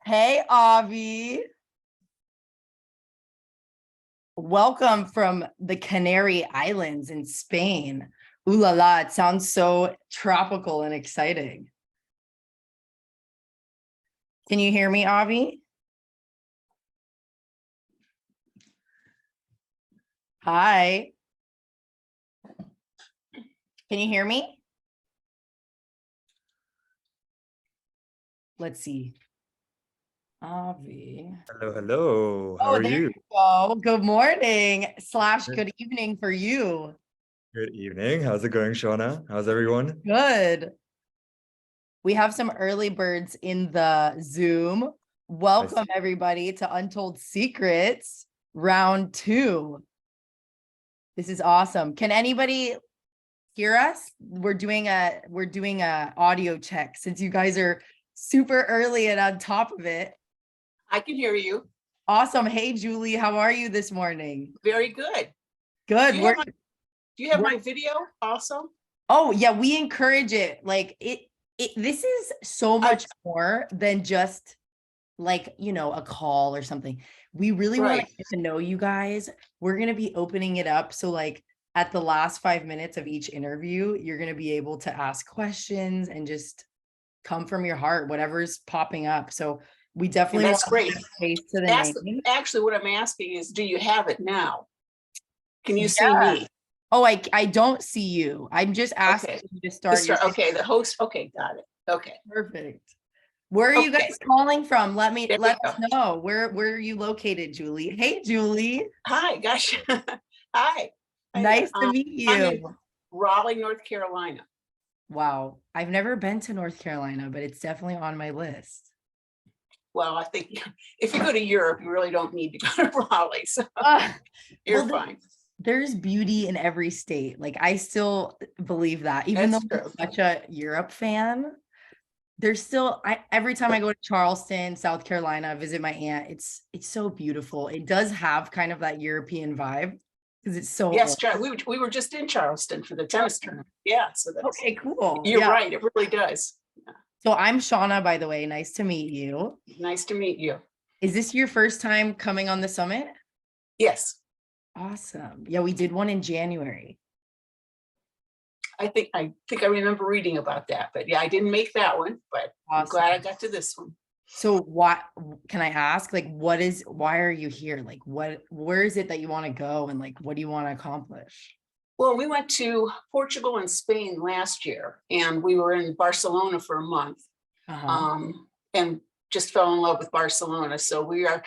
Hey, Avi. Welcome from the Canary Islands in Spain. Ooh la la, it sounds so tropical and exciting. Can you hear me, Avi? Hi. Can you hear me? Let's see. Avi. Hello, hello. How Oh, are there you? you go. Good morning / good evening for you. Good evening. How's it going, Shauna? How's everyone? Good. We have some early birds in the Zoom. I Welcome see. everybody to Untold Secrets round 2. This is awesome. Can anybody hear us? We're doing a audio check since you guys are super early and on top of it. I can hear you. Awesome. Hey Julie, how are you this morning? Very good. Good. Do you have my video also? Oh yeah, we encourage it. Like this is so much more than just like, a call or something. We really want to get to know you guys. We're going to be opening it up. So like at the last 5 minutes of each interview, you're going to be able to ask questions and just come from your heart, whatever's popping up. So we definitely that's want great. to face to the name. Actually, what I'm asking is, do you have it now? Can you see Yeah. me? Oh, I don't see you. I'm just asking you to start your Okay, the host. Okay, got it. Okay. Perfect. Where are you Okay. guys calling from? Let There we us go. know. Where are you located, Julie? Hey, Julie. Hi, gosh. Hi. Nice to meet I'm in you. Raleigh, North Carolina. Wow. I've never been to North Carolina, but it's definitely on my list. Well, I think if you go to Europe, you really don't need to go to Raleigh. So you're fine. There's beauty in every state. Like I still believe that, even That's though true. I'm such a Europe fan, there's still every time I go to Charleston, South Carolina, visit my aunt, it's so beautiful. It does have kind of that European vibe because it's so Yes, old. we were just in Charleston for the tennis tournament. Yeah, so that's Okay, cool. You're Yeah. right. It really does. So I'm Shauna, by the way. Nice to meet you. Nice to meet you. Is this your first time coming on the summit? Yes. Awesome. Yeah, we did one in January. I think I remember reading about that, but yeah, I didn't make that one, but Awesome. I'm glad I got to this one. So what can I ask? Like, why are you here? Like, where is it that you want to go? And like, what do you want to accomplish? Well, we went to Portugal and Spain last year, and we were in Barcelona for a month. And just fell in love with Barcelona. So we're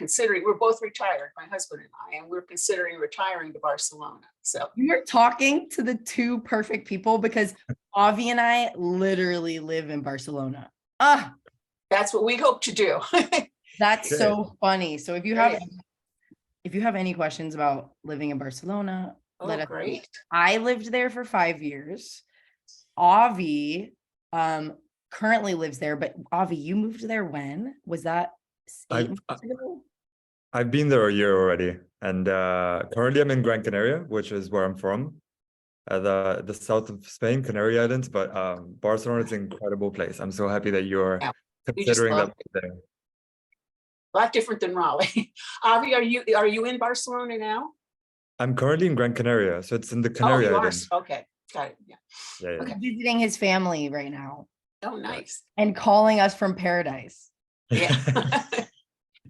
both retired, my husband and I, and we're considering retiring to Barcelona. So you're talking to the two perfect people because Avi and I literally live in Barcelona. That's what we hope to do. That's so funny. So if you have any questions about living in Barcelona, let us know. I lived there for 5 years. Avi currently lives there, but Avi, you moved there when? Was that 8 months ago? I've been there a year already, and currently I'm in Gran Canaria, which is where I'm from, the south of Spain, Canary Islands. But Barcelona is an incredible place. I'm so happy that you're considering that there. A lot different than Raleigh. Avi, are you in Barcelona now? I'm currently in Gran Canaria, so it's in the Canary Islands. Okay, got it. Yeah. Okay. Visiting his family right now. Oh, nice. And calling us from paradise. Yeah.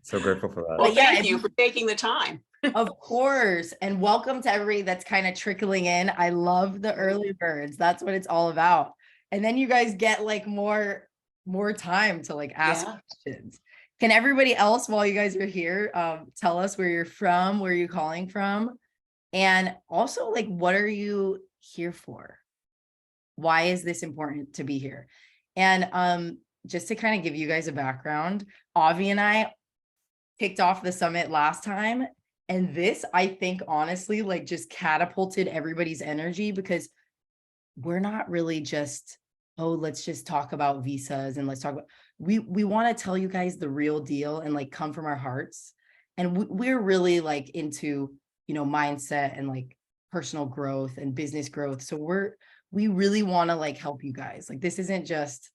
So grateful for that. Well, thank you for taking the time. Of course. And welcome to everybody that's kind of trickling in. I love the early birds. That's what it's all about. And then you guys get like more time to like ask questions. Can everybody else, while you guys are here, tell us where you're from, where you're calling from? And also, like, what are you here for? Why is this important to be here? And just to kind of give you guys a background, Avi and I kicked off the summit last time. And this, I think, honestly, like just catapulted everybody's energy because we're not really just, oh, let's just talk about visas and let's talk about, we want to tell you guys the real deal and like come from our hearts. And we're really like into, mindset and like personal growth and business growth. So we really want to like help you guys. Like, this isn't just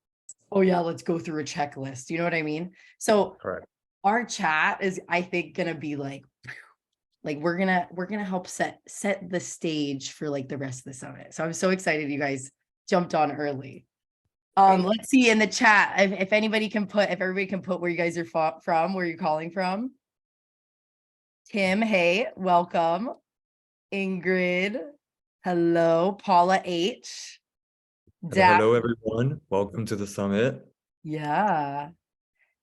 Oh yeah, let's go through a checklist. You know what I mean? So Correct. our chat is, I think, gonna be like we're gonna help set the stage for like the rest of the summit. So I'm so excited you guys jumped on early. Let's see in the chat if anybody can put, if everybody can put where you guys are from, where you're calling from. Tim, hey, welcome. Ingrid, hello. Paula H. Hello, everyone. Welcome to the summit. Yeah.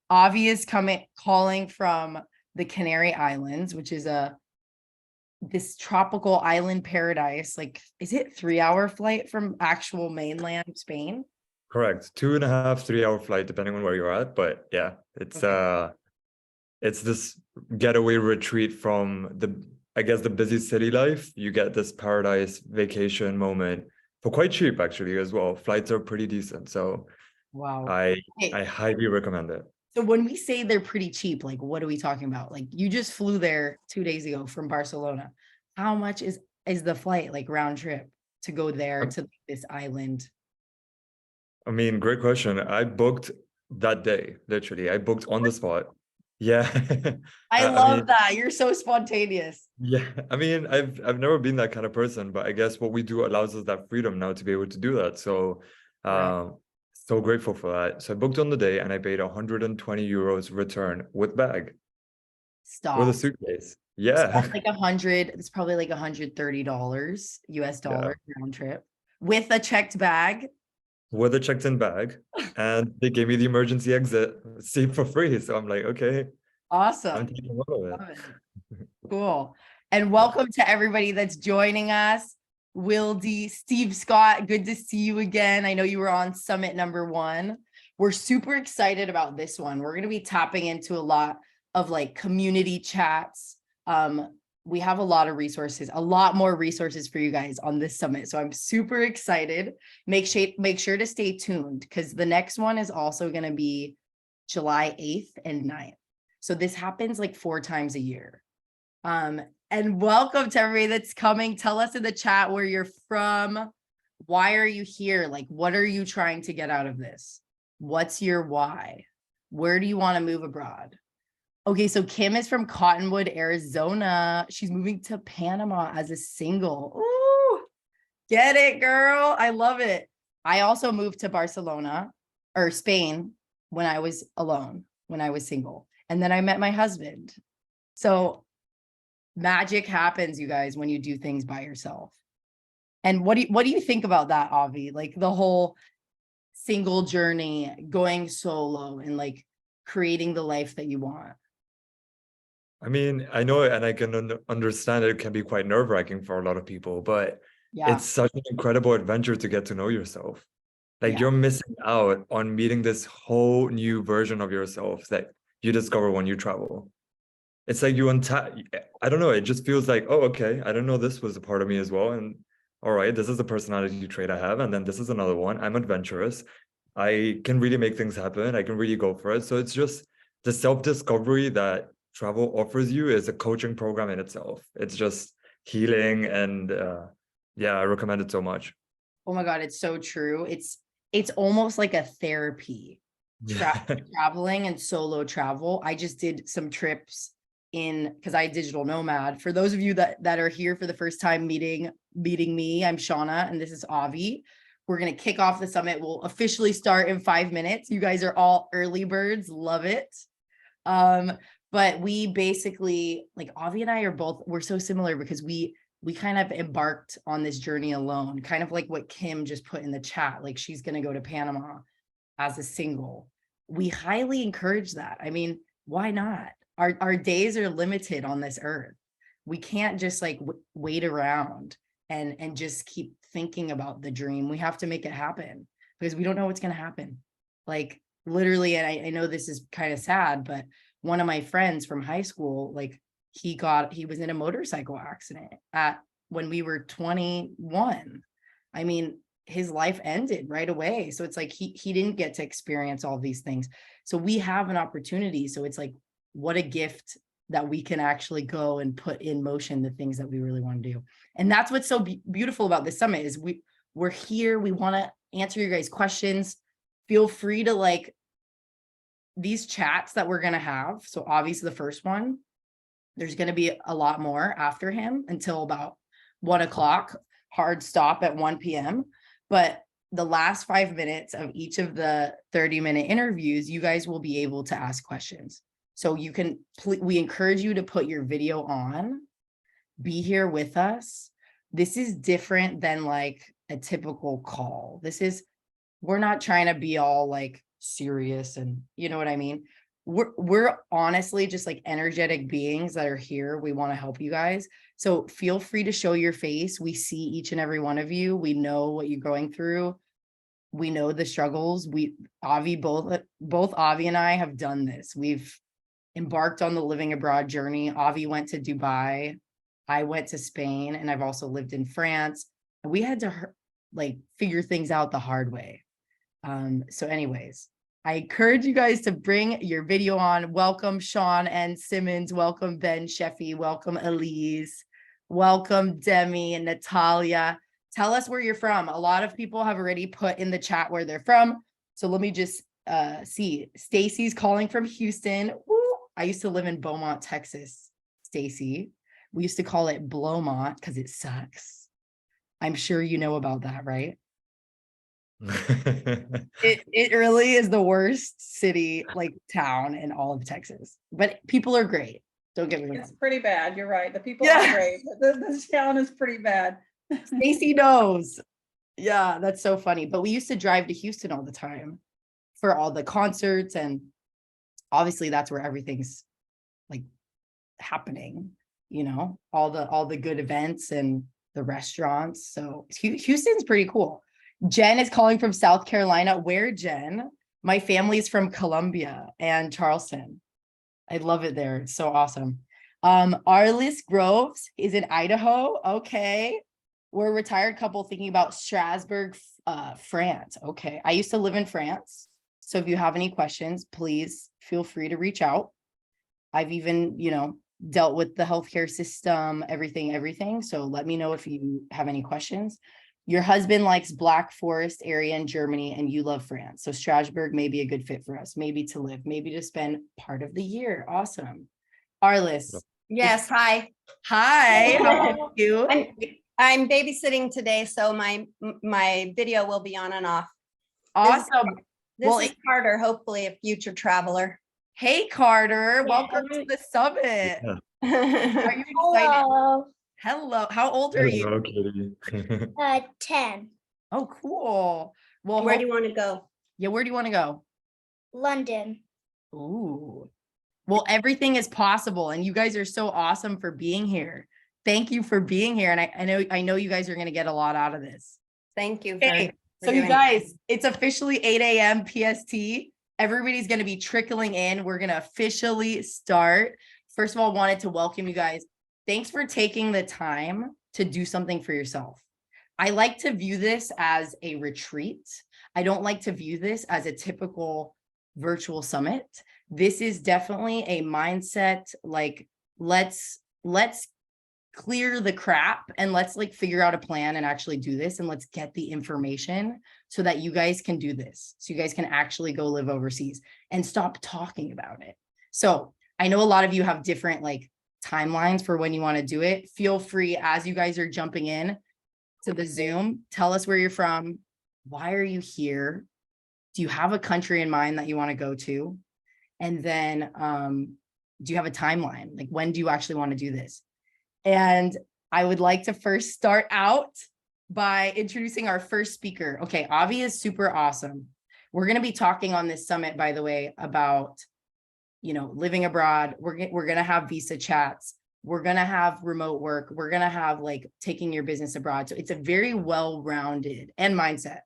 Avi is calling from the Canary Islands, which is this tropical island paradise. Like, is it 3-hour flight from actual mainland Spain? Correct. 2.5, 3 hour flight, depending on where you're at. But yeah, it's this getaway retreat from I guess, the busy city life. You get this paradise vacation moment for quite cheap, actually, as well. Flights are pretty decent. So Wow. I Okay. highly recommend it. So when we say they're pretty cheap, like what are we talking about? Like you just flew there 2 days ago from Barcelona. How much is the flight, like round trip, to go there to this island? I mean, great question. I booked that day, literally. I booked on the spot. Yeah. I I love mean, that. You're so spontaneous. yeah. I mean, I've never been that kind of person, but I guess what we do allows us that freedom now to be able to do that. So, Right. so grateful for that. So I booked on the day and I paid 120 euros return with bag, with a Stop. suitcase. So Yeah. that's like 100, it's probably like $130 US Yeah. round trip with a checked bag. With a checked-in bag, and they gave me the emergency exit seat for free. So I'm like, okay, I'm Awesome. taking one of Love it. it. Cool. And Yeah. welcome to everybody that's joining us. Will D, Steve Scott, good to see you again. I know you were on summit #1. We're super excited about this one. We're going to be tapping into a lot of like community chats. We have a lot of resources, a lot more resources for you guys on this summit. So I'm super excited. Make sure to stay tuned because the next one is also going to be July 8th and 9th. So this happens like 4 times a year. And welcome to everybody that's coming. Tell us in the chat where you're from. Why are you here? Like, what are you trying to get out of this? What's your why? Where do you want to move abroad? Okay, so Kim is from Cottonwood, Arizona. She's moving to Panama as a single. Ooh, get it, girl. I love it. I also moved to Barcelona or Spain when I was alone, when I was single. And then I met my husband. So magic happens, you guys, when you do things by yourself. And what do you think about that, Avi? Like the whole single journey, going solo and like creating the life that you want. I mean, I know, and I can understand it can be quite nerve-wracking for a lot of people, but Yeah. it's such an incredible adventure to get to know yourself. Like, Yeah. you're missing out on meeting this whole new version of yourself that you discover when you travel. It's like I don't know, it just feels like, oh, okay, I don't know this was a part of me as well. And all right, this is a personality trait I have, and then this is another one. I'm adventurous. I can really make things happen. I can really go for it. So it's just the self-discovery that travel offers you is a coaching program in itself. It's just healing, and yeah, I recommend it so much. Oh my God, it's so true. It's almost like a therapy. Traveling and solo travel. I just did some trips because I digital nomad. For those of you that are here for the first time meeting me, I'm Shauna and this is Avi. We're going to kick off the summit. We'll officially start in 5 minutes. You guys are all early birds. Love it. But we basically, like Avi and I we're so similar because we kind of embarked on this journey alone, kind of like what Kim just put in the chat. Like she's going to go to Panama as a single. We highly encourage that. I mean, why not? Our days are limited on this earth. We can't just like wait around and just keep thinking about the dream. We have to make it happen because we don't know what's going to happen. Like literally, and I know this is kind of sad, but one of my friends from high school, like he was in a motorcycle accident when we were 21. I mean, his life ended right away. So it's like he didn't get to experience all these things. So we have an opportunity. So it's like, what a gift that we can actually go and put in motion the things that we really want to do. And that's what's so beautiful about this summit is we're here. We want to answer your guys' questions. feel free to like these chats that we're going to have. So obviously the first one, there's going to be a lot more after him until about 1 o'clock, hard stop at 1 p.m. But the last 5 minutes of each of the 30-minute interviews, you guys will be able to ask questions. So you can, we encourage you to put your video on, be here with us. This is different than like a typical call. We're not trying to be all like serious and you know what I mean? We're honestly just like energetic beings that are here. We want to help you guys. So feel free to show your face. We see each and every one of you. We know what you're going through. We know the struggles. Both Avi and I have done this. We've embarked on the living abroad journey. Avi went to Dubai. I went to Spain, and I've also lived in France. And we had to like figure things out the hard way. So anyways, I encourage you guys to bring your video on. Welcome Sean and Simmons. Welcome Ben Sheffy. Welcome Elise. Welcome Demi and Natalia. Tell us where you're from. A lot of people have already put in the chat where they're from. So let me just see. Stacy's calling from Houston. Woo! I used to live in Beaumont, Texas. Stacy. We used to call it Blowmont because it sucks. I'm sure you know about that, right? It really is the worst city, like town in all of Texas, but people are great. Don't get me wrong. It's pretty bad. You're right. The people are great, but this town is pretty bad. Stacy knows. Yeah, that's so funny. But we used to drive to Houston all the time for all the concerts, and obviously that's where everything's like happening, you know, all the good events and the restaurants. So Houston's pretty cool. Jen is calling from South Carolina. Where, Jen? My family's from Columbia and Charleston. I love it there. It's so awesome. Arliss Groves is in Idaho. Okay. We're a retired couple thinking about Strasbourg, France. Okay. I used to live in France. So if you have any questions, please feel free to reach out. I've even, dealt with the healthcare system, everything. So let me know if you have any questions. Your husband likes Black Forest area in Germany and you love France. So Strasbourg may be a good fit for us, maybe to live, maybe to spend part of the year. Awesome. Arliss. Yes, hi. Hi, how are you? I'm babysitting today, so my video will be on and off. Awesome. This is Carter, hopefully a future traveler. Hey, Carter, welcome to the summit. Yeah. Are you excited? Hello. How old are you? Katie. 10. Oh, cool. Well, Where do you want to go? Yeah, where do you want to go? London. Ooh. Well, everything is possible, and you guys are so awesome for being here. Thank you for being here, and I know you guys are going to get a lot out of this. Thank you. Okay, so you guys, it's officially 8 a.m. PST. Everybody's going to be trickling in. We're going to officially start. First of all, wanted to welcome you guys. Thanks for taking the time to do something for yourself. I like to view this as a retreat. I don't like to view this as a typical virtual summit. This is definitely a mindset, like let's clear the crap and let's like figure out a plan and actually do this, and let's get the information so that you guys can do this. So you guys can actually go live overseas and stop talking about it. So I know a lot of you have different like timelines for when you want to do it. Feel free, as you guys are jumping in to the Zoom, tell us where you're from. Why are you here? Do you have a country in mind that you want to go to? And then do you have a timeline? Like, when do you actually want to do this? And I would like to first start out by introducing our first speaker. Okay, Avi is super awesome. We're going to be talking on this summit, by the way, about living abroad. We're going to have visa chats. We're going to have remote work. We're going to have like taking your business abroad. So it's a very well-rounded and mindset.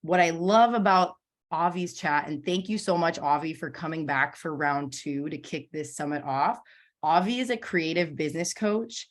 What I love about Avi's chat, and thank you so much, Avi, for coming back for round 2 to kick this summit off. Avi is a creative business coach.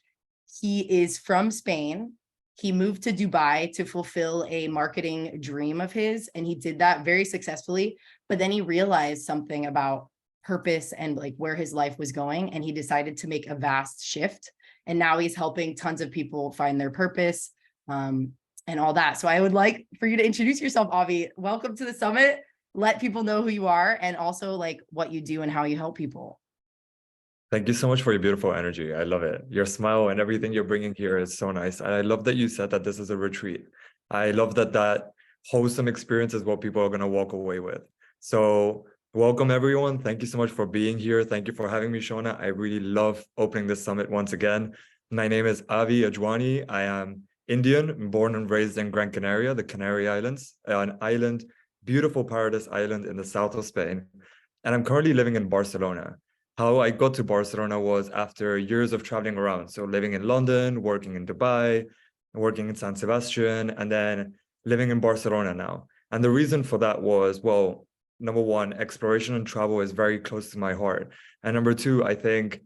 He is from Spain. He moved to Dubai to fulfill a marketing dream of his, and he did that very successfully. But then he realized something about purpose and like where his life was going, and he decided to make a vast shift. And now he's helping tons of people find their purpose and all that. So I would like for you to introduce yourself, Avi. Welcome to the summit. let people know who you are and also like what you do and how you help people. Thank you so much for your beautiful energy. I love it. Your smile and everything you're bringing here is so nice. And I love that you said that this is a retreat. I love that that wholesome experience is what people are going to walk away with. So welcome, everyone. Thank you so much for being here. Thank you for having me, Shona. I really love opening this summit once again. My name is Avi Ajwani. I am Indian, born and raised in Gran Canaria, the Canary Islands, an island, beautiful paradise island in the south of Spain. And I'm currently living in Barcelona. How I got to Barcelona was after years of traveling around. So living in London, working in Dubai, working in San Sebastian, and then living in Barcelona now. And the reason for that was, well, number one, exploration and travel is very close to my heart. And number two, I think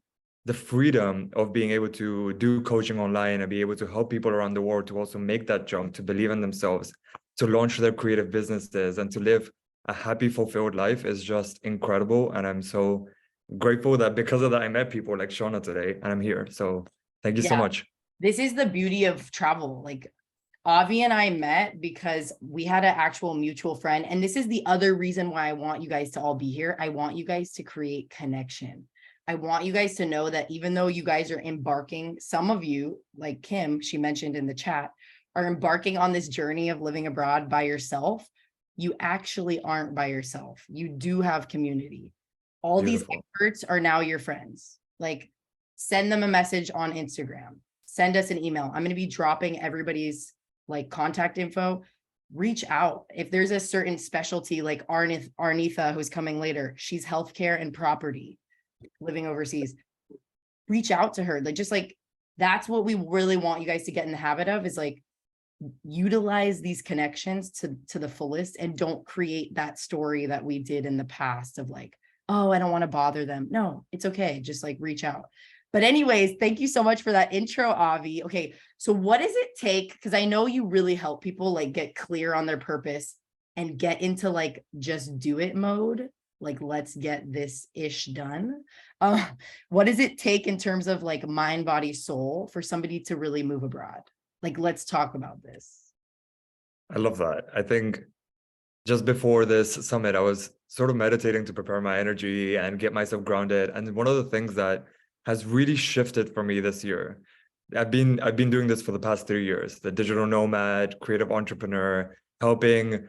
the freedom of being able to do coaching online and be able to help people around the world to also make that jump, to believe in themselves, to launch their creative businesses and to live a happy, fulfilled life is just incredible. And I'm so grateful that because of that, I met people like Shona today and I'm here. So thank you so much. This is the beauty of travel. Like Avi and I met because we had an actual mutual friend. And this is the other reason why I want you guys to all be here. I want you guys to create connection. I want you guys to know that even though you guys are embarking, some of you, like Kim, she mentioned in the chat, are embarking on this journey of living abroad by yourself. You actually aren't by yourself. You do have community. All Beautiful. These experts are now your friends. Like send them a message on Instagram, send us an email. I'm going to be dropping everybody's like contact info. Reach out. If there's a certain specialty like Arnitha, who's coming later, she's healthcare and property, living overseas. Reach out to her. Like just like that's what we really want you guys to get in the habit of is like utilize these connections to the fullest and don't create that story that we did in the past of like, oh, I don't want to bother them. No, it's okay. Just like reach out. But anyways, thank you so much for that intro, Avi. Okay, so what does it take? Because I know you really help people like get clear on their purpose and get into like just do it mode. Like, let's get this ish done. What does it take in terms of like mind, body, soul for somebody to really move abroad? Like, let's talk about this. I love that. I think just before this summit, I was sort of meditating to prepare my energy and get myself grounded. And one of the things that has really shifted for me this year, I've been doing this for the past 3 years, the digital nomad, creative entrepreneur, helping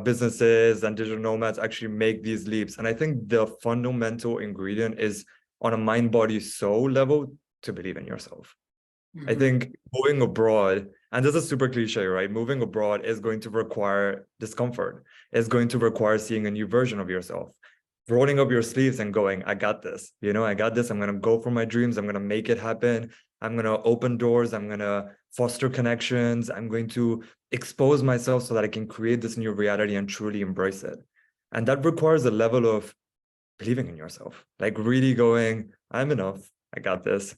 businesses and digital nomads actually make these leaps. And I think the fundamental ingredient is on a mind, body, soul level to believe in yourself. I think moving abroad, and this is super cliche, right? Moving abroad is going to require discomfort. It's going to require seeing a new version of yourself, rolling up your sleeves and going, I got this, you know, I got this. I'm going to go for my dreams. I'm going to make it happen. I'm going to open doors. I'm going to foster connections. I'm going to expose myself so that I can create this new reality and truly embrace it. And that requires a level of believing in yourself, like really going, I'm enough. I got this.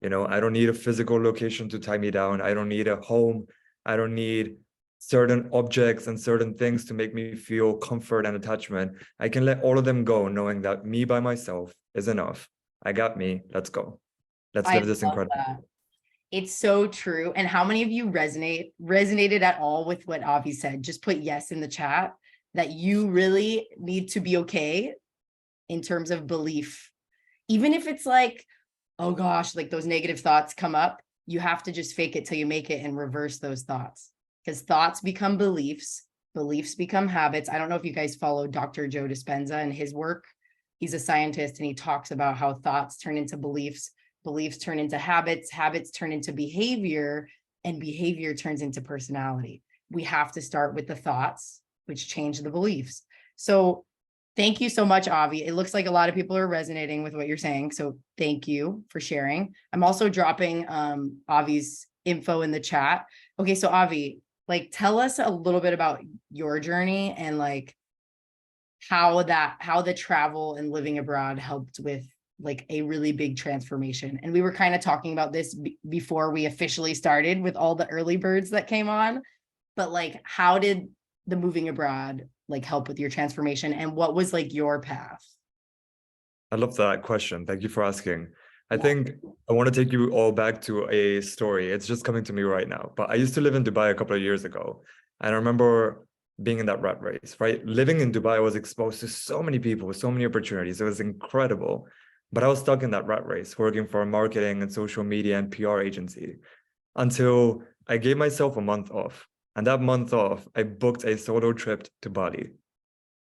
You know, I don't need a physical location to tie me down. I don't need a home. I don't need certain objects and certain things to make me feel comfort and attachment. I can let all of them go, knowing that me by myself is enough. I got me. Let's go. Let's live this incredible. That. It's so true. And how many of you resonated at all with what Avi said? Just put yes in the chat that you really need to be okay in terms of belief. Even if it's like, oh gosh, like those negative thoughts come up, you have to just fake it till you make it and reverse those thoughts, because thoughts become beliefs, beliefs become habits. I don't know if you guys follow Dr. Joe Dispenza and his work. He's a scientist and he talks about how thoughts turn into beliefs, beliefs turn into habits, habits turn into behavior, and behavior turns into personality. We have to start with the thoughts, which change the beliefs. So thank you so much, Avi. It looks like a lot of people are resonating with what you're saying. So thank you for sharing. I'm also dropping Avi's info in the chat. Okay, so Avi, like tell us a little bit about your journey and like how the travel and living abroad helped with like a really big transformation. And we were kind of talking about this before we officially started with all the early birds that came on. But like, how did the moving abroad like help with your transformation, and what was like your path? I love that question. Thank you for asking. I think I want to take you all back to a story. It's just coming to me right now. But I used to live in Dubai a couple of years ago. And I remember being in that rat race, right? Living in Dubai, I was exposed to so many people, so many opportunities. It was incredible. But I was stuck in that rat race, working for a marketing and social media and PR agency until I gave myself a month off. And that month off, I booked a solo trip to Bali.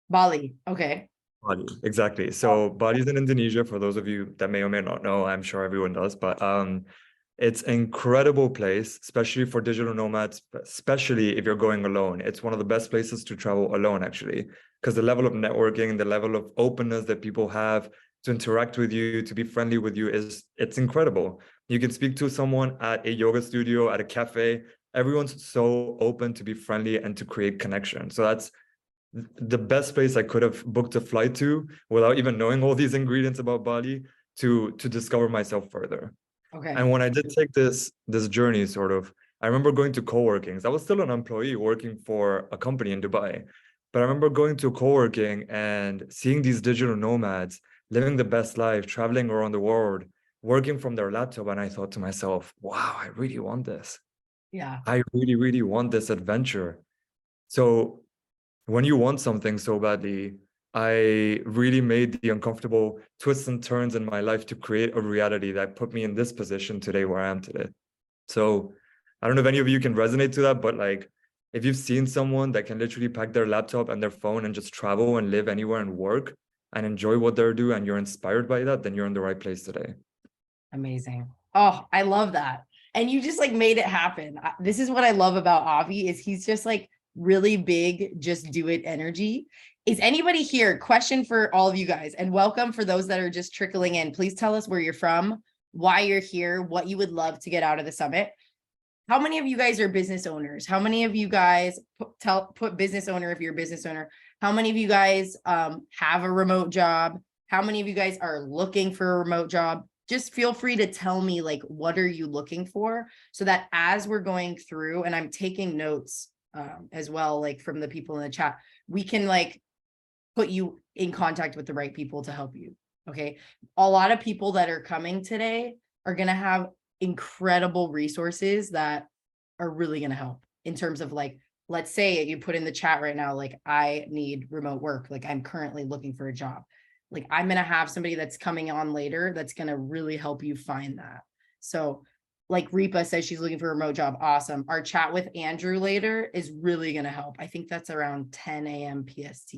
Bali. Okay. Bali, exactly. So Bali's in Indonesia, for those of you that may or may not know. I'm sure everyone does, but it's an incredible place, especially for digital nomads, especially if you're going alone. It's one of the best places to travel alone, actually, because the level of networking, the level of openness that people have to interact with you, to be friendly with you, it's incredible. You can speak to someone at a yoga studio, at a cafe. Everyone's so open to be friendly and to create connection. So that's the best place I could have booked a flight to without even knowing all these ingredients about Bali to discover myself further. Okay. And when I did take this journey, sort of, I remember going to co-workings. I was still an employee working for a company in Dubai, but I remember going to co-working and seeing these digital nomads living the best life, traveling around the world, working from their laptop. And I thought to myself, wow, I really want this. Yeah. I really, really want this adventure. So when you want something so badly, I really made the uncomfortable twists and turns in my life to create a reality that put me in this position today where I am today. So I don't know if any of you can resonate to that, but like, if you've seen someone that can literally pack their laptop and their phone and just travel and live anywhere and work and enjoy what they're doing, and you're inspired by that, then you're in the right place today. Amazing. Oh, I love that. And you just like made it happen. This is what I love about Avi is he's just like really big, just do it energy. Is anybody here? Question for all of you guys, and welcome for those that are just trickling in. Please tell us where you're from, why you're here, what you would love to get out of the summit. How many of you guys are business owners? How many of you guys put business owner if you're a business owner? How many of you guys have a remote job? How many of you guys are looking for a remote job? Just feel free to tell me, like, what are you looking for, so that as we're going through, and I'm taking notes as well, like from the people in the chat, we can like put you in contact with the right people to help you. Okay. A lot of people that are coming today are going to have incredible resources that are really going to help in terms of like, let's say you put in the chat right now, like, I need remote work. Like, I'm currently looking for a job. Like, I'm going to have somebody that's coming on later that's going to really help you find that. So like Reepa says, she's looking for a remote job. Awesome. Our chat with Andrew later is really going to help. I think that's around 10 a.m. PST.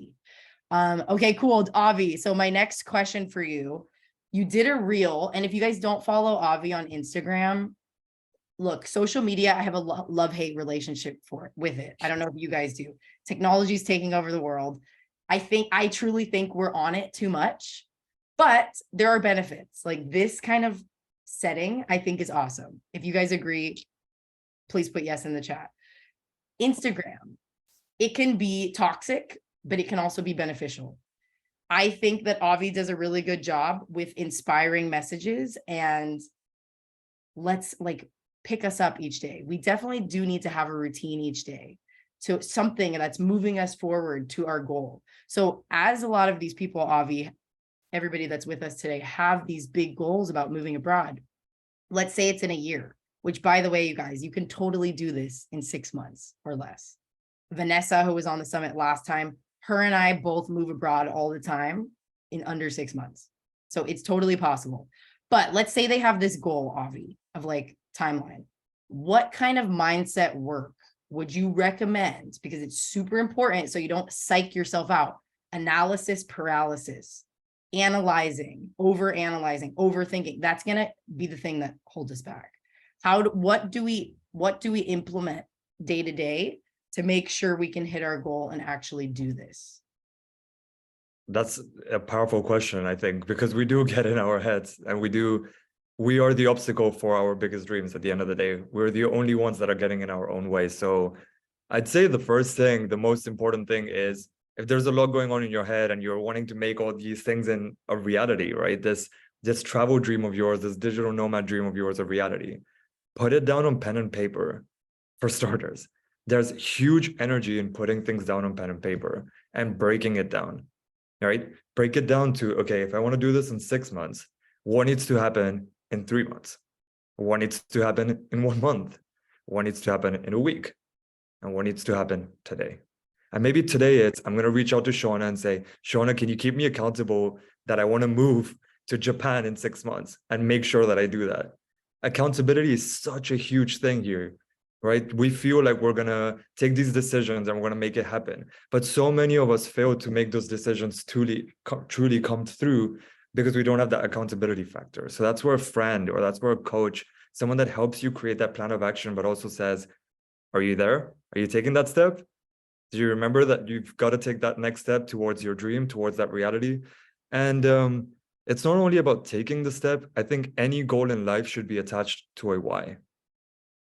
Okay, cool. Avi. So my next question for you, you did a reel. And if you guys don't follow Avi on Instagram, look, social media, I have a love-hate relationship with it. I don't know if you guys do. Technology is taking over the world. I truly think we're on it too much, but there are benefits. Like this kind of setting, I think, is awesome. If you guys agree, please put yes in the chat. Instagram, it can be toxic, but it can also be beneficial. I think that Avi does a really good job with inspiring messages, and let's like pick us up each day. We definitely do need to have a routine each day. So something that's moving us forward to our goal. So as a lot of these people, Avi, everybody that's with us today, have these big goals about moving abroad. Let's say it's in a year, which, by the way, you guys, you can totally do this in 6 months or less. Vanessa, who was on the summit last time, her and I both move abroad all the time in under 6 months. So it's totally possible. But let's say they have this goal, Avi, of like timeline. What kind of mindset work would you recommend? Because it's super important so you don't psych yourself out. Analysis paralysis, analyzing, overthinking. That's going to be the thing that holds us back. What do we implement day to day to make sure we can hit our goal and actually do this? That's a powerful question, I think, because we do get in our heads, and we are the obstacle for our biggest dreams at the end of the day. We're the only ones that are getting in our own way. So I'd say the most important thing is, if there's a lot going on in your head and you're wanting to make all these things in a reality, right? This travel dream of yours, this digital nomad dream of yours, a reality, put it down on pen and paper for starters. There's huge energy in putting things down on pen and paper and breaking it down, right? Break it down to, okay, if I want to do this in 6 months, what needs to happen in 3 months? What needs to happen in 1 month? What needs to happen in a week? And what needs to happen today? And maybe today it's, I'm going to reach out to Shauna and say, Shauna, can you keep me accountable that I want to move to Japan in 6 months and make sure that I do that? Accountability is such a huge thing here, right? We feel like we're going to take these decisions and we're going to make it happen. But so many of us fail to make those decisions truly come through because we don't have that accountability factor. So that's where a friend, or that's where a coach, someone that helps you create that plan of action, but also says, are you there? Are you taking that step? Do you remember that you've got to take that next step towards your dream, towards that reality? And it's not only about taking the step. I think any goal in life should be attached to a why.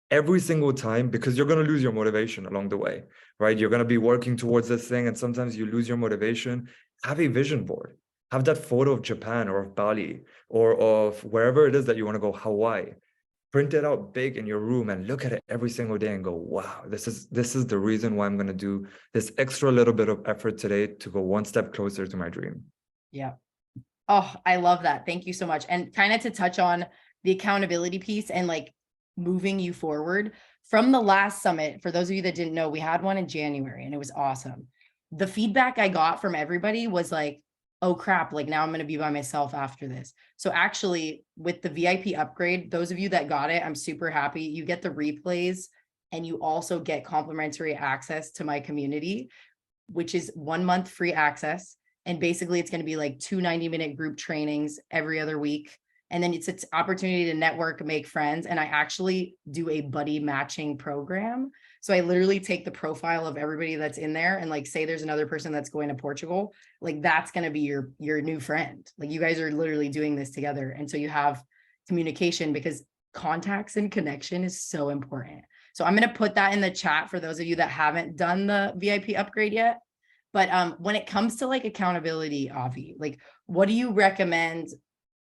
Every single time, because you're going to lose your motivation along the way, right? You're going to be working towards this thing, and sometimes you lose your motivation. Have a vision board. Have that photo of Japan or of Bali or of wherever it is that you want to go, Hawaii. Print it out big in your room and look at it every single day and go, wow, this is the reason why I'm going to do this extra little bit of effort today to go one step closer to my dream. Yeah. Oh, I love that. Thank you so much. And kind of to touch on the accountability piece and like moving you forward from the last summit, for those of you that didn't know, we had one in January and it was awesome. The feedback I got from everybody was like, oh crap, like now I'm going to be by myself after this. So actually with the VIP upgrade, those of you that got it, I'm super happy. You get the replays and you also get complimentary access to my community, which is 1 month free access. And basically it's going to be like 2 90-minute group trainings every other week. And then it's an opportunity to network, make friends. And I actually do a buddy matching program. So I literally take the profile of everybody that's in there and like, say there's another person that's going to Portugal, like that's going to be your new friend. Like you guys are literally doing this together. And so you have communication, because contacts and connection is so important. So I'm going to put that in the chat for those of you that haven't done the VIP upgrade yet. But when it comes to like accountability, Avi, like what do you recommend?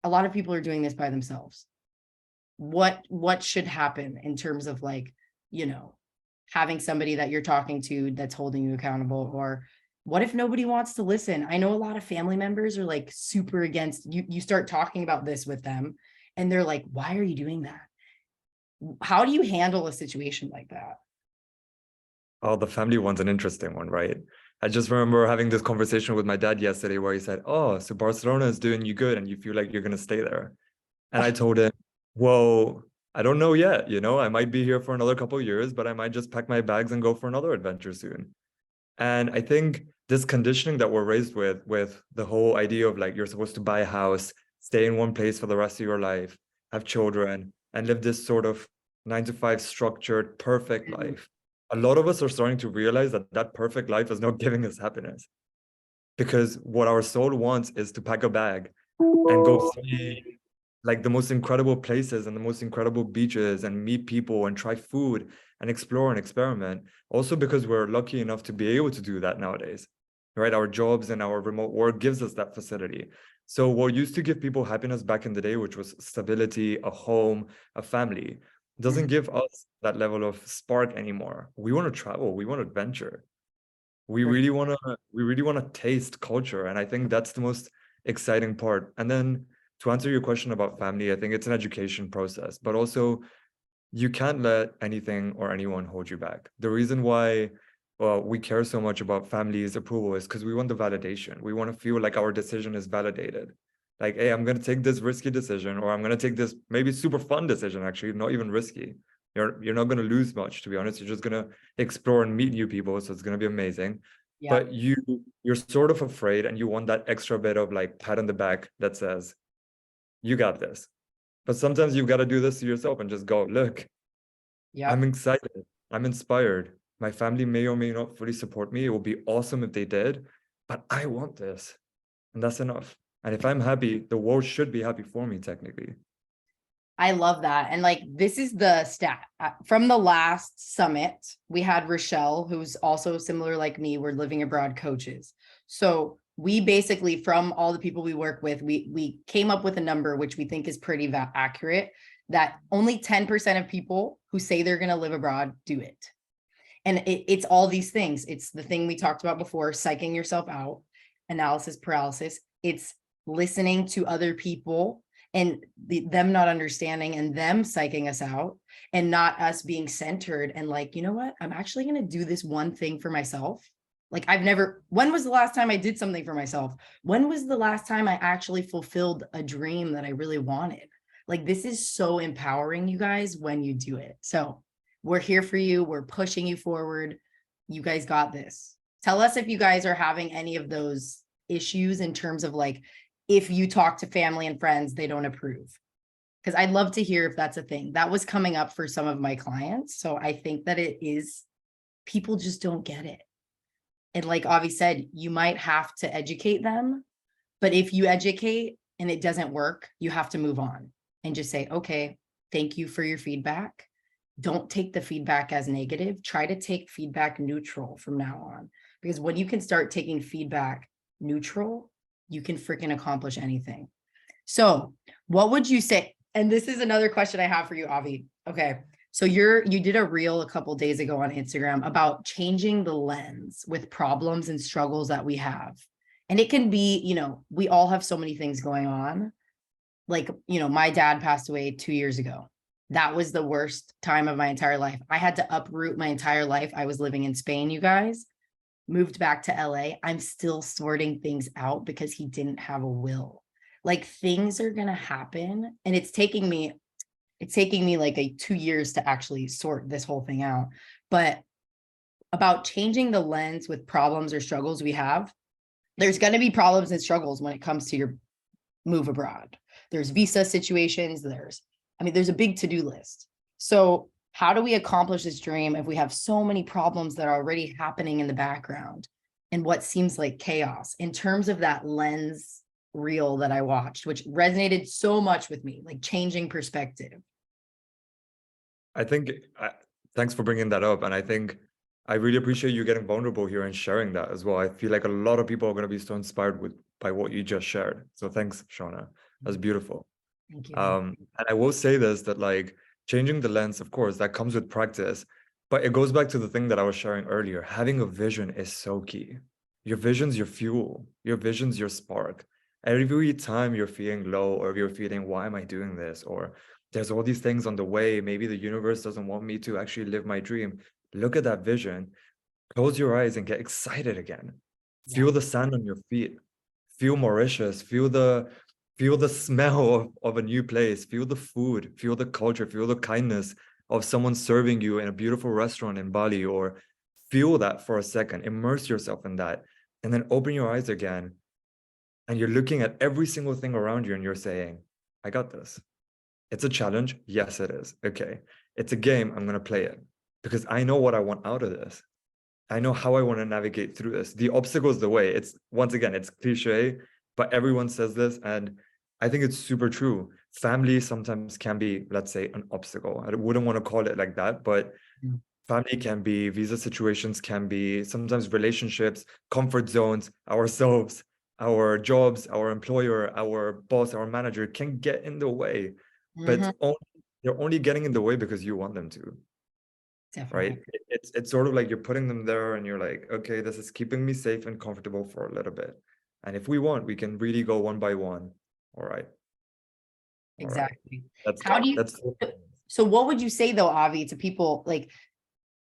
A lot of people are doing this by themselves. What should happen in terms of like, you know, having somebody that you're talking to that's holding you accountable? Or what if nobody wants to listen? I know a lot of family members are like super against you. You start talking about this with them and they're like, why are you doing that? How do you handle a situation like that? Oh, the family one's an interesting one, right? I just remember having this conversation with my dad yesterday where he said, oh, so Barcelona is doing you good and you feel like you're going to stay there. And I told him, well, I don't know yet. You know, I might be here for another couple of years, but I might just pack my bags and go for another adventure soon. And I think this conditioning that we're raised with the whole idea of like, you're supposed to buy a house, stay in one place for the rest of your life, have children, and live this sort of 9-to-5 structured, perfect life. A lot of us are starting to realize that that perfect life is not giving us happiness, because what our soul wants is to pack a bag and go see like the most incredible places and the most incredible beaches and meet people and try food and explore and experiment. Also because we're lucky enough to be able to do that nowadays, right? Our jobs and our remote work gives us that facility. So what used to give people happiness back in the day, which was stability, a home, a family, doesn't give us that level of spark anymore. We want to travel, we want adventure. We really want to taste culture. And I think that's the most exciting part. And then to answer your question about family, I think it's an education process, but also you can't let anything or anyone hold you back. The reason why we care so much about family's approval is because we want the validation. We want to feel like our decision is validated. Like, hey, I'm going to take this risky decision, or I'm going to take this maybe super fun decision, actually, not even risky. You're not going to lose much, to be honest. You're just going to explore and meet new people. So it's going to be amazing. Yeah. But you're sort of afraid, and you want that extra bit of like pat on the back that says, you got this. But sometimes you've got to do this to yourself and just go, look, I'm excited. I'm inspired. My family may or may not fully support me. It would be awesome if they did, but I want this. And that's enough. And if I'm happy, the world should be happy for me, technically. I love that. And like, this is the stat from the last summit. We had Rochelle, who's also similar like me. We're living abroad coaches. So we basically, from all the people we work with, we came up with a number, which we think is pretty accurate, that only 10% of people who say they're going to live abroad do it. And it's all these things. It's the thing we talked about before, psyching yourself out, analysis paralysis. It's listening to other people and them not understanding and them psyching us out, and not us being centered and like, you know what, I'm actually going to do this one thing for myself Like when was the last time I did something for myself? When was the last time I actually fulfilled a dream that I really wanted? Like, this is so empowering, you guys, when you do it. So we're here for you. We're pushing you forward. You guys got this. Tell us if you guys are having any of those issues in terms of like, if you talk to family and friends, they don't approve. Because I'd love to hear if that's a thing. That was coming up for some of my clients. So I think that it is, people just don't get it. And like Avi said, you might have to educate them, but if you educate and it doesn't work, you have to move on and just say, okay, thank you for your feedback. Don't take the feedback as negative. Try to take feedback neutral from now on, because when you can start taking feedback neutral, you can freaking accomplish anything. So what would you say? And this is another question I have for you, Avi. Okay. So you did a reel a couple days ago on Instagram about changing the lens with problems and struggles that we have. And it can be, we all have so many things going on. Like, my dad passed away 2 years ago. That was the worst time of my entire life. I had to uproot my entire life. I was living in Spain, you guys, moved back to LA. I'm still sorting things out because he didn't have a will. Like, things are going to happen. And it's taking me like 2 years to actually sort this whole thing out. But about changing the lens with problems or struggles we have, there's going to be problems and struggles when it comes to your move abroad. There's visa situations. There's a big to-do list. So how do we accomplish this dream if we have so many problems that are already happening in the background and what seems like chaos? In terms of that lens reel that I watched, which resonated so much with me, like changing perspective. I think, thanks for bringing that up. And I think I really appreciate you getting vulnerable here and sharing that as well. I feel like a lot of people are going to be so inspired by what you just shared. So thanks, Shauna. That's beautiful. Thank you. And I will say this, that like changing the lens, of course, that comes with practice, but it goes back to the thing that I was sharing earlier. Having a vision is so key. Your vision's your fuel. Your vision's your spark. Every time you're feeling low, or if you're feeling, why am I doing this? Or there's all these things on the way. Maybe the universe doesn't want me to actually live my dream. Look at that vision, close your eyes and get excited again. Feel the sand on your feet. Feel Mauritius. Feel the smell of a new place. Feel the food. Feel the culture. Feel the kindness of someone serving you in a beautiful restaurant in Bali, or feel that for a second. Immerse yourself in that. And then open your eyes again. And you're looking at every single thing around you and you're saying, I got this. It's a challenge. Yes, it is. Okay. It's a game. I'm going to play it because I know what I want out of this. I know how I want to navigate through this. The obstacle is the way. It's, once again, it's cliche, but everyone says this. And I think it's super true. Family sometimes can be, let's say, an obstacle. I wouldn't want to call it like that, but family can be, visa situations can be, sometimes relationships, comfort zones, ourselves, our jobs, our employer, our boss, our manager can get in the way. But they're only getting in the way because you want them to. Definitely. Right? It's sort of like you're putting them there and you're like, okay, this is keeping me safe and comfortable for a little bit. And if we want, we can really go one by one. All right. Exactly. Right. So what would you say though, Avi, to people, like,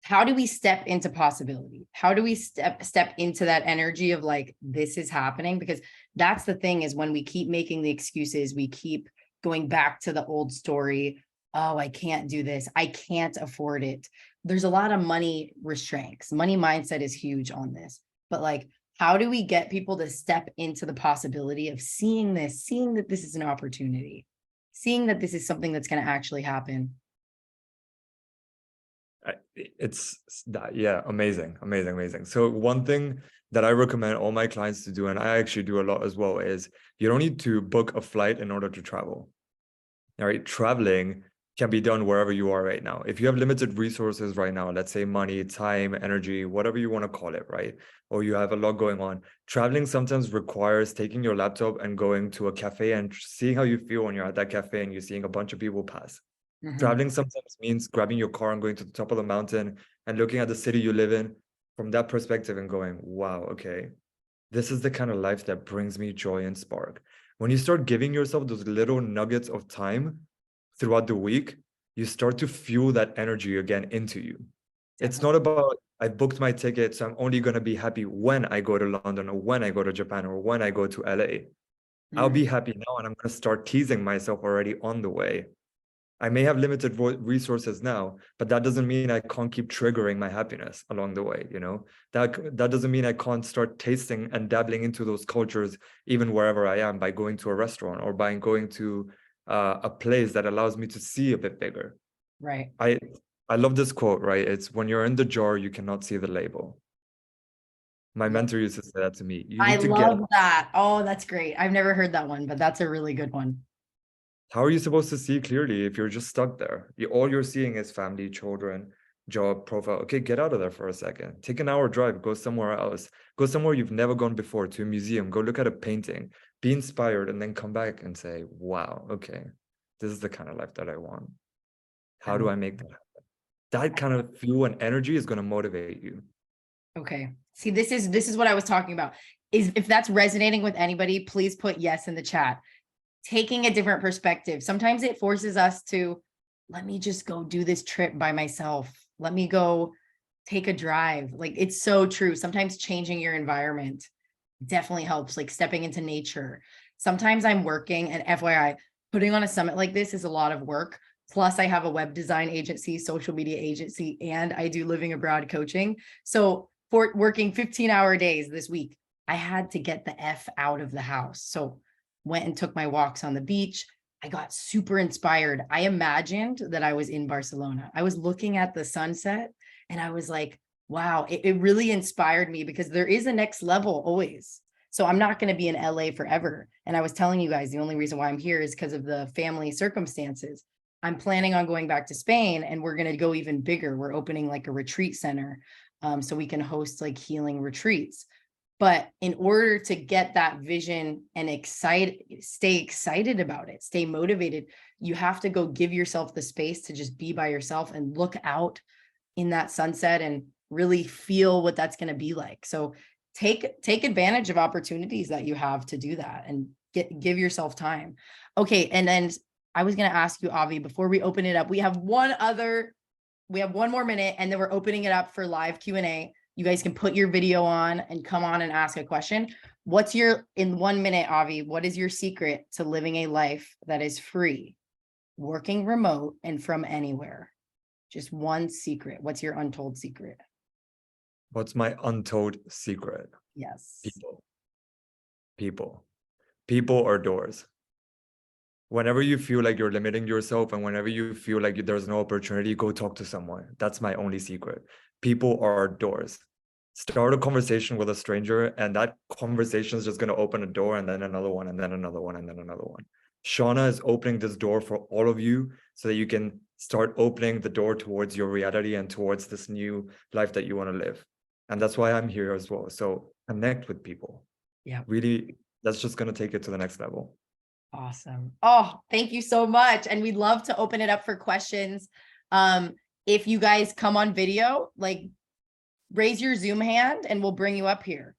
how do we step into possibility? How do we step into that energy of like, this is happening? Because that's the thing, is when we keep making the excuses, we keep going back to the old story. Oh, I can't do this. I can't afford it. There's a lot of money restraints. Money mindset is huge on this. But like, how do we get people to step into the possibility of seeing that this is an opportunity, seeing that this is something that's going to actually happen? It's that, yeah, amazing. So one thing that I recommend all my clients to do, and I actually do a lot as well, is you don't need to book a flight in order to travel. All right, traveling can be done wherever you are right now. If you have limited resources right now, let's say money, time, energy, whatever you want to call it, right? Or you have a lot going on. Traveling sometimes requires taking your laptop and going to a cafe and seeing how you feel when you're at that cafe and you're seeing a bunch of people pass. Traveling sometimes means grabbing your car and going to the top of the mountain and looking at the city you live in from that perspective and going, wow, okay, this is the kind of life that brings me joy and spark. When you start giving yourself those little nuggets of time throughout the week, you start to fuel that energy again into you. It's not about I booked my ticket, so I'm only going to be happy when I go to London or when I go to Japan or when I go to LA. I'll be happy now, and I'm going to start teasing myself already on the way. I may have limited resources now, but that doesn't mean I can't keep triggering my happiness along the way, you know? That doesn't mean I can't start tasting and dabbling into those cultures even wherever I am by going to a restaurant or by going to a place that allows me to see a bit bigger. Right. I love this quote, right? It's when you're in the jar, you cannot see the label. My mentor used to say that to me. You need to love that. Oh, that's great. I've never heard that one, but that's a really good one. How are you supposed to see clearly if you're just stuck there? All you're seeing is family, children, job, profile. Okay, get out of there for a second. Take an hour drive, go somewhere else. Go somewhere you've never gone before, to a museum. Go look at a painting, be inspired, and then come back and say, wow, okay, this is the kind of life that I want. How do I make that happen? That kind of fuel and energy is going to motivate you. Okay. See, this is what I was talking about. Is if that's resonating with anybody, please put yes in the chat. Taking a different perspective. Sometimes it forces us to, let me just go do this trip by myself. Let me go take a drive. Like, it's so true. Sometimes changing your environment definitely helps, like stepping into nature. Sometimes I'm working, and FYI, putting on a summit like this is a lot of work. Plus I have a web design agency, social media agency, and I do living abroad coaching. So for working 15-hour days this week, I had to get the F out of the house. So went and took my walks on the beach. I got super inspired. I imagined that I was in Barcelona. I was looking at the sunset and I was like, wow, it really inspired me, because there is a next level always. So I'm not going to be in LA forever. And I was telling you guys, the only reason why I'm here is because of the family circumstances. I'm planning on going back to Spain, and we're going to go even bigger. We're opening like a retreat center, so we can host like healing retreats. But in order to get that vision and stay excited about it, stay motivated, you have to go give yourself the space to just be by yourself and look out in that sunset and really feel what that's going to be like. So take advantage of opportunities that you have to do that, and give yourself time. Okay. And then I was going to ask you, Avi, before we open it up, we have one more minute, and then we're opening it up for live Q&A. You guys can put your video on and come on and ask a question. In 1 minute, Avi, what is your secret to living a life that is free, working remote, and from anywhere? Just one secret. What's your untold secret? What's my untold secret? Yes. People are doors. Whenever you feel like you're limiting yourself and whenever you feel like there's no opportunity, go talk to someone. That's my only secret. People are doors. Start a conversation with a stranger, and that conversation is just going to open a door, and then another one, and then another one, and then another one. Shauna is opening this door for all of you so that you can start opening the door towards your reality and towards this new life that you want to live. And that's why I'm here as well. So connect with people. Yeah. Really, that's just going to take it to the next level. Awesome. Oh, thank you so much. And we'd love to open it up for questions. If you guys come on video, like, raise your Zoom hand and we'll bring you up here.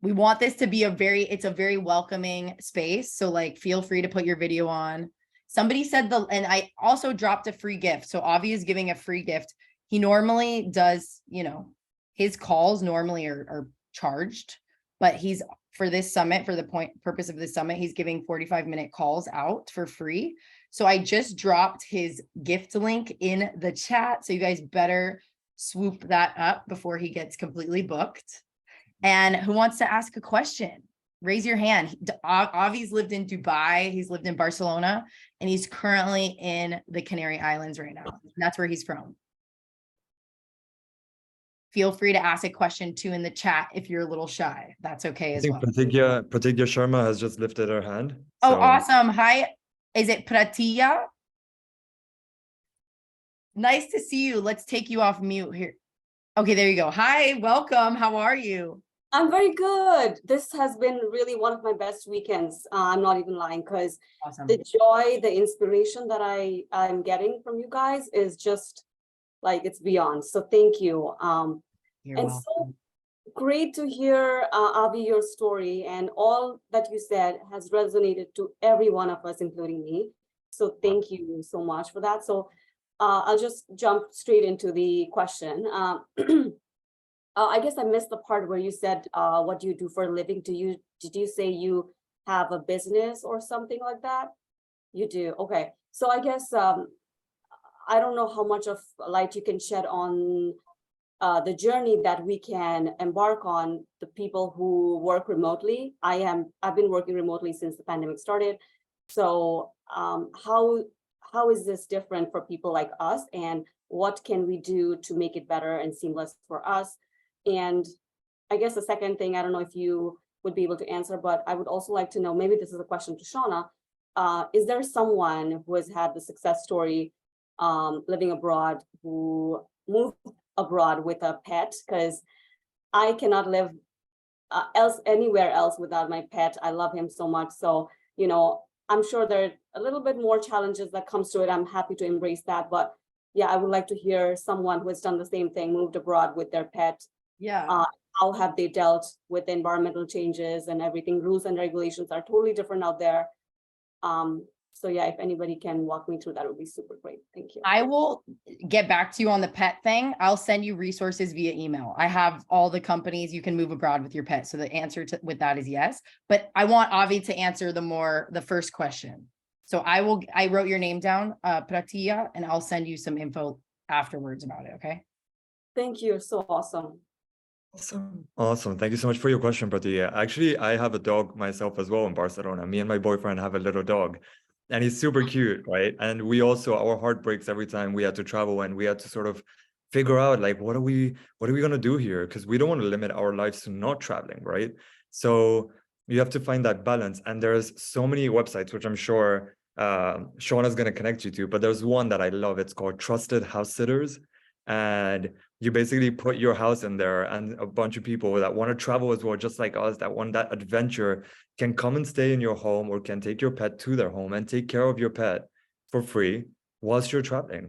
We want this to be it's a very welcoming space. So like, feel free to put your video on. Somebody said and I also dropped a free gift. So Avi is giving a free gift. He normally does, his calls normally are charged, but for this summit, for the purpose of this summit, he's giving 45-minute calls out for free. So I just dropped his gift link in the chat. So you guys better swoop that up before he gets completely booked. And who wants to ask a question? Raise your hand. Avi's lived in Dubai. He's lived in Barcelona, and he's currently in the Canary Islands right now. That's where he's from. Feel free to ask a question too in the chat if you're a little shy. That's okay as well. Pratigya Sharma has just lifted her hand. Oh, awesome. Hi. Is it Pratia? Nice to see you. Let's take you off mute here. Okay, there you go. Hi, welcome. How are you? I'm very good. This has been really one of my best weekends. I'm not even lying, because the joy, the inspiration that I'm getting from you guys is just like, it's beyond. So thank you. You're and welcome. So great to hear, Avi, your story, and all that you said has resonated to every one of us, including me. So thank you so much for that. So I'll just jump straight into the question. I guess I missed the part where you said, what do you do for a living? Did you say you have a business or something like that? You do, okay. So I guess, I don't know how much of light you can shed on the journey that we can embark on, the people who work remotely. I've been working remotely since the pandemic started. So how is this different for people like us, and what can we do to make it better and seamless for us? And I guess the second thing, I don't know if you would be able to answer, but I would also like to know, maybe this is a question to Shauna, is there someone who has had the success story living abroad, who moved abroad with a pet? Because I cannot live anywhere else without my pet. I love him so much. So, you know, I'm sure there are a little bit more challenges that comes to it. I'm happy to embrace that. But yeah, I would like to hear someone who has done the same thing, moved abroad with their pet. Yeah. How have they dealt with environmental changes and everything? Rules and regulations are totally different out there. So yeah, if anybody can walk me through that, would be super great. Thank you. I will get back to you on the pet thing. I'll send you resources via email. I have all the companies you can move abroad with your pet. So the answer with that is yes. But I want Avi to answer the first question. So I wrote your name down, Pratia, and I'll send you some info afterwards about it. Okay. Thank you. So awesome. Awesome. Thank you so much for your question, Pratia. Actually, I have a dog myself as well in Barcelona. Me and my boyfriend have a little dog, and he's super cute, right? And we also, our heart breaks every time we had to travel, and we had to sort of figure out, like, what are we going to do here? Because we don't want to limit our lives to not traveling, right? So you have to find that balance. And there's so many websites, which I'm sure Shauna's going to connect you to, but there's one that I love. It's called Trusted House Sitters. And you basically put your house in there, and a bunch of people that want to travel as well, just like us, that want that adventure, can come and stay in your home, or can take your pet to their home and take care of your pet for free whilst you're traveling.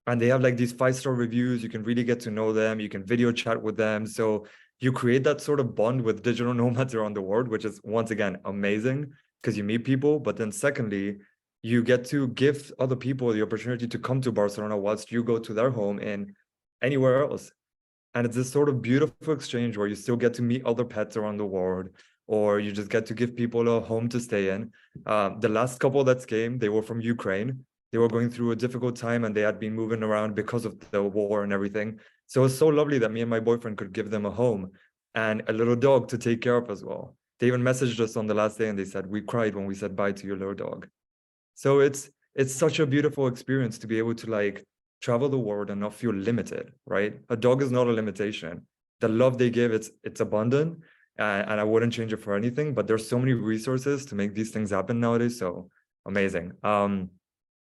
And they have like these 5-star reviews. You can really get to know them. You can video chat with them. So you create that sort of bond with digital nomads around the world, which is, once again, amazing, because you meet people. But then secondly, you get to give other people the opportunity to come to Barcelona whilst you go to their home in anywhere else. And it's this sort of beautiful exchange where you still get to meet other pets around the world, or you just get to give people a home to stay in. The last couple that came, they were from Ukraine. They were going through a difficult time, and they had been moving around because of the war and everything. So it's so lovely that me and my boyfriend could give them a home and a little dog to take care of as well. They even messaged us on the last day, and they said, we cried when we said bye to your little dog. So it's such a beautiful experience to be able to like travel the world and not feel limited, right? A dog is not a limitation. The love they give, it's abundant, and I wouldn't change it for anything. But there's so many resources to make these things happen nowadays. So amazing. And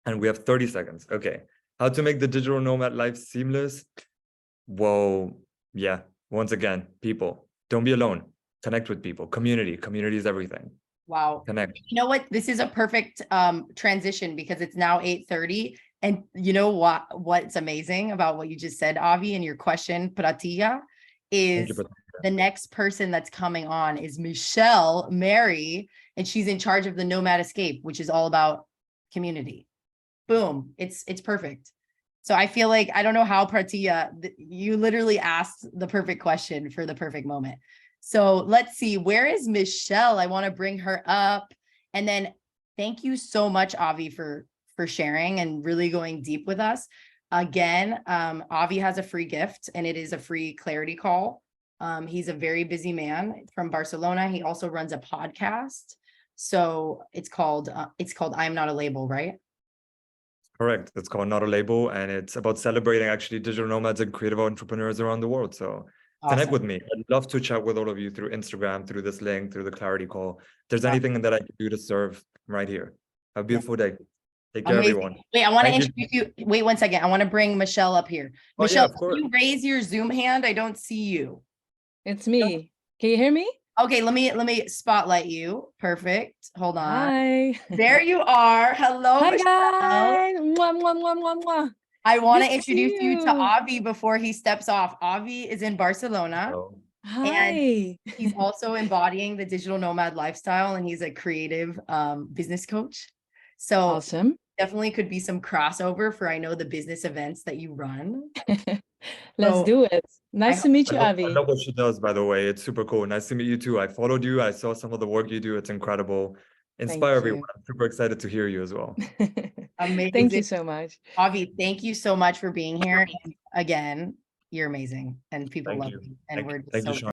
we have 30 seconds. Okay. How to make the digital nomad life seamless? Well, yeah. Once again, people, don't be alone. Connect with people. Community is everything. Wow. Connect. You know what? This is a perfect transition, because it's now 8:30. And you know what's amazing about what you just said, Avi, and your question, Pratia, is the next person that's coming on is Michelle Mary, and she's in charge of the Nomad Escape, which is all about community. Boom. It's perfect. So I feel like, I don't know how, Pratia, you literally asked the perfect question for the perfect moment. So let's see, where is Michelle? I want to bring her up. And then thank you so much, Avi, for sharing and really going deep with us. Again, Avi has a free gift, and it is a free clarity call. He's a very busy man from Barcelona. He also runs a podcast. So it's called I Am Not a Label, right? Correct. It's called Not a Label, and it's about celebrating actually digital nomads and creative entrepreneurs around the world. So connect with me. I'd love to chat with all of you through Instagram, through this link, through the clarity call. If there's anything that I can do to serve, I'm right here. Have a beautiful day. Take care, everyone. Wait, I want to introduce you. Wait 1 second. I want to bring Michelle up here. Michelle, of course. can you raise your Zoom hand? I don't see you. It's me. Can you hear me? Okay, let me spotlight you. Perfect. Hold on. Hi. There you are. Hello, Hi, Michelle. guys. Mwah, mwah, mwah, mwah, mwah. I want to Miss introduce you to you. Avi before he steps off. Avi is in Barcelona. Hi. And he's also embodying the digital nomad lifestyle, and he's a creative business coach. So Awesome. definitely could be some crossover for, I know, the business events that you run. Let's So, do it. Nice to meet you, I Avi. love what she does, by the way. It's super cool. Nice to meet you too. I followed you. I saw some of the work you do. It's incredible. Inspire everyone. I'm super excited to hear you as well. amazing. Thank you so much. Avi, thank you so much for being here. And again, you're amazing and people Thank love you. you. And we're just Thank you, so Sean.